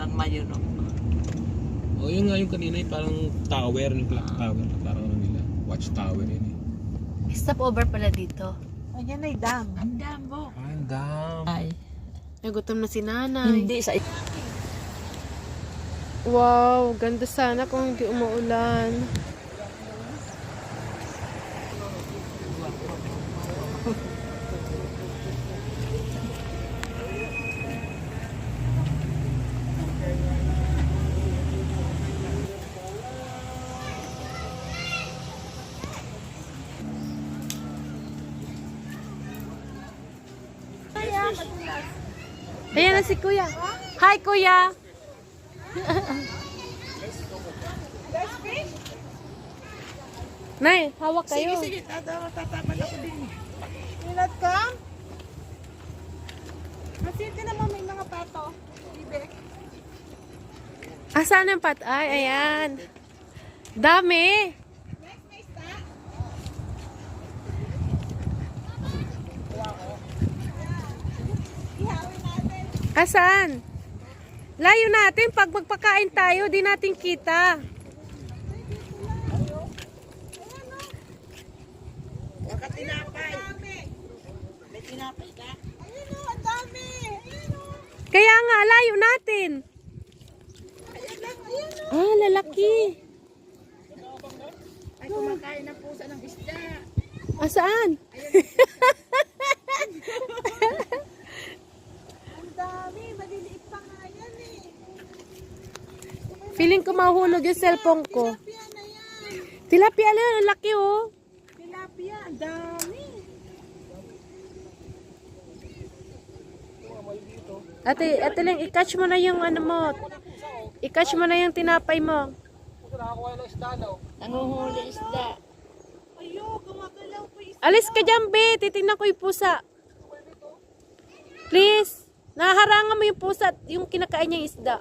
parang mayroon. O yun nga yung kanina parang tower, yung clock tower. Parang ano nila, watch tower yun eh. Stop over pala dito. Ayan ay dam. Ang damo. Ang dam. Ay, Nagutom na si nanay. hindi sa Wow, ganda sana kung hindi umuulan. Ayan na si Kuya. Hi, Kuya. Nay, hawak kayo. sige, tataman ako din. Inat ka? Masiti naman may mga pato. Bibe. Asan ang pat? Ay, ayan. Dami. Next, may sta. Ihawin natin. Asan? Layo natin. Pag magpakain tayo, di natin kita. Baka tinapay. Dami. May tinapay ka? Ayun o, ang dami. Ayun o. Kaya nga, layo natin. Ayan lang, ayun o. Ah, lalaki. Ay, kumakain ng pusa ng isda. Asaan? Ang dami. Maliliit pa nga yan eh. Feeling ko mahuhulog yung cellphone ko. Tilapia na yan. Tilapia na, ang laki oh. Tilapia, ang dami. Ate lang, i-catch mo na yung ano mo. I-catch mo na yung tinapay mo. Nanguhuli isda. Ayo, gumagalaw pa yung Alis ka dyan, be. Titingnan ko yung pusa. Please. Naharangan mo yung pusa at yung kinakain niya yung isda.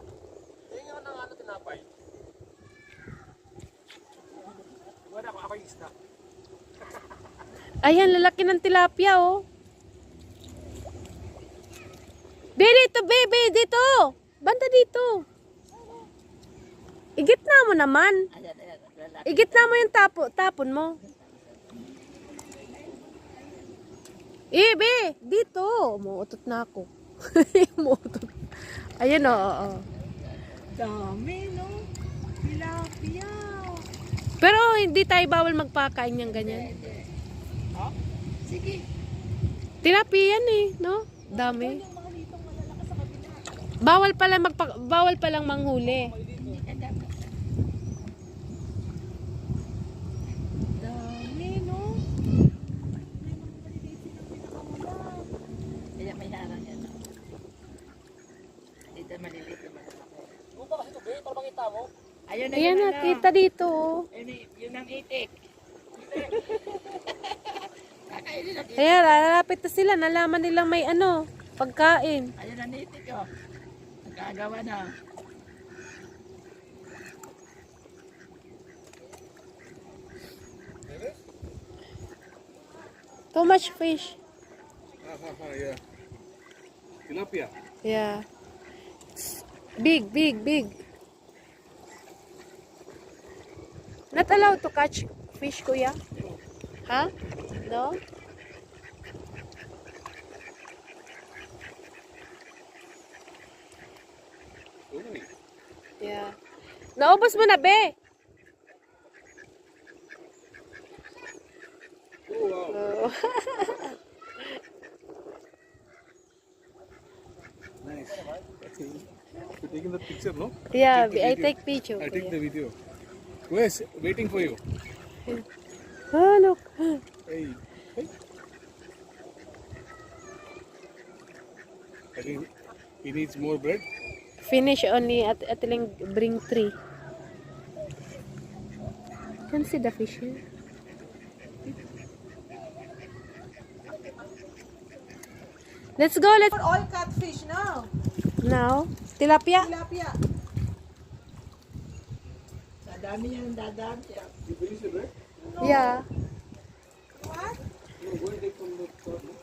Ayan, lalaki ng tilapia, oh. Be, dito, be, dito. Banda dito. Igitna mo naman. Ayan, lalaki. Igitna mo yung tapon mo. Be, dito. Umuutot na ako. Umuutot. Ayan, oo. dami, no? Tilapia. Pero hindi tayo bawal magpakain ng ganyan. Sige. Tilapia yan eh, no? Dami. Bawal palang manghuli. Dami, no? Kaya may harang yan. Dito maliliit naman ako. Ayun na Ayan yun, na, kita dito. Oh. Yun ang itik. Kakainin na. Ayan, lalapit na sila. Nalaman nilang may ano, pagkain. Ayun ang itik, oh. Nagkagawa na. Too much fish. Yeah. Tilapia. Yeah. Big, big, big. Not allowed to catch fish, kuya? Huh? No? Yeah. Naubos mo na, be. Oh. Nice. You're taking the picture, no? Yeah, Take the I video. take picture. I take kuya. the video. Where's waiting for you? Oh, look. Hey. Hey. I think he needs more bread. Finish only at Atiling bring 3. Can see the fish here. Let's go, let's For all catfish, no? now. Tilapia? Tilapia. Sa dami niya ng dadaan siya. You finish the bread? Yeah. What? No, go and take from the store. No?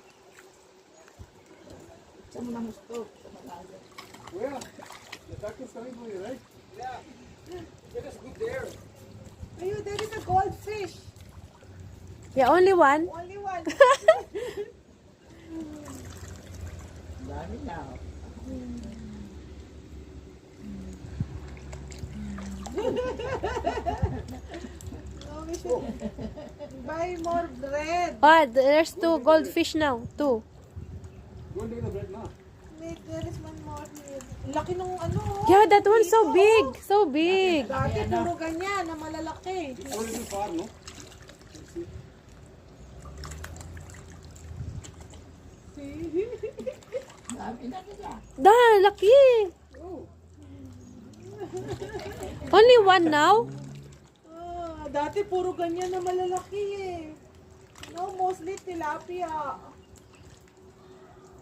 Sa mo ng gusto. Sa malaga. Where? The duck Ayun, there is a goldfish. Yeah, only one. Only one. Dami na. No, we should buy more bread. Oh, there's two goldfish now. Two. Wait, there is one more here. Laki nung ano. oh. Yeah, that one's so big. So big. Dati puro ganyan na malalaki. Dami na nila. Da, laki. Only one now? Dati puro ganyan na malalaki eh. No, mostly tilapia.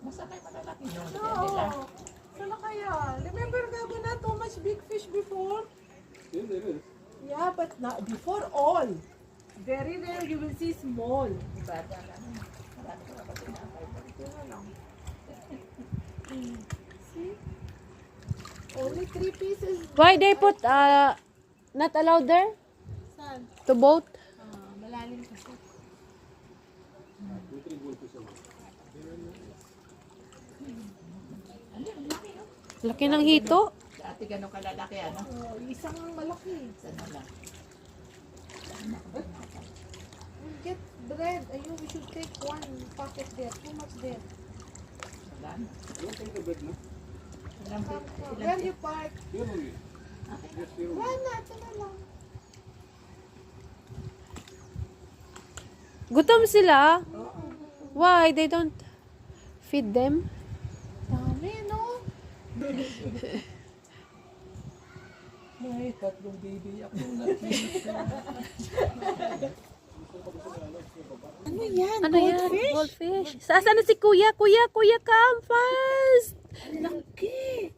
Masakay malalaki yung No. nila. Sana kaya? Remember we not too much big fish before? Yeah, but not before all. Very rare you will see small. Bata na. Marami ko na tinapay. See? Only 3 pieces. Why they put not allowed there Saan? to boat? Malalim kasi. Laki ng hito. Dati ganun kalalaki, ano? Isang malaki. Isa na lang. Get bread. Ayun, we should take one packet there. Too much there. Wala na. Ilang Where you park? Wala, ito na lang. Gutom sila. Why they don't feed them? Dami, no? May tatlong baby ako nakita. Ano yan? Ano yan? Goldfish. Saan na si Kuya? Kuya, come fast. Laki.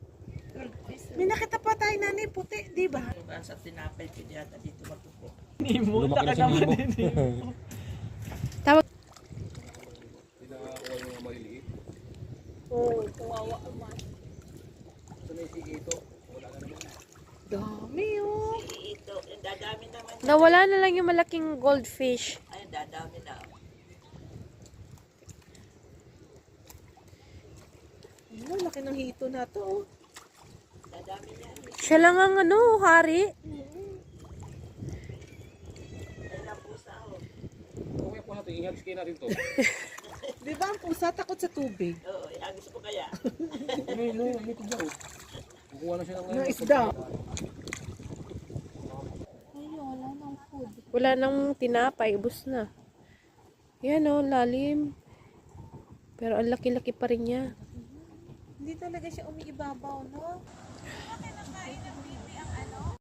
May nakita pa tayo nani puti, di ba? Sa tinapay ko yata dito matupo. Lumaki na sa nimo. Tawag. Pinakakuha yung mga maliliit. Oo, kawawa naman. Sanay si Ito. Wala na naman. Dami, oh. Ito, dadami naman. Nawala na lang yung malaking goldfish. Ay, dadami na. Ano, laki ng hito na to, oh. Dadami na. Siya lang ang ano, hari. Ay, napusa ako. Okay po natin. Ingat kayo natin to. Di ba ang pusa takot sa tubig? Oo, agis mo kaya. Ano ito dyan? Kukuha na siya ng Na isda. Wala nang tinapay, ubos na. Yan o, lalim. Pero ang laki-laki pa rin niya. Hindi talaga siya umiibabaw, no?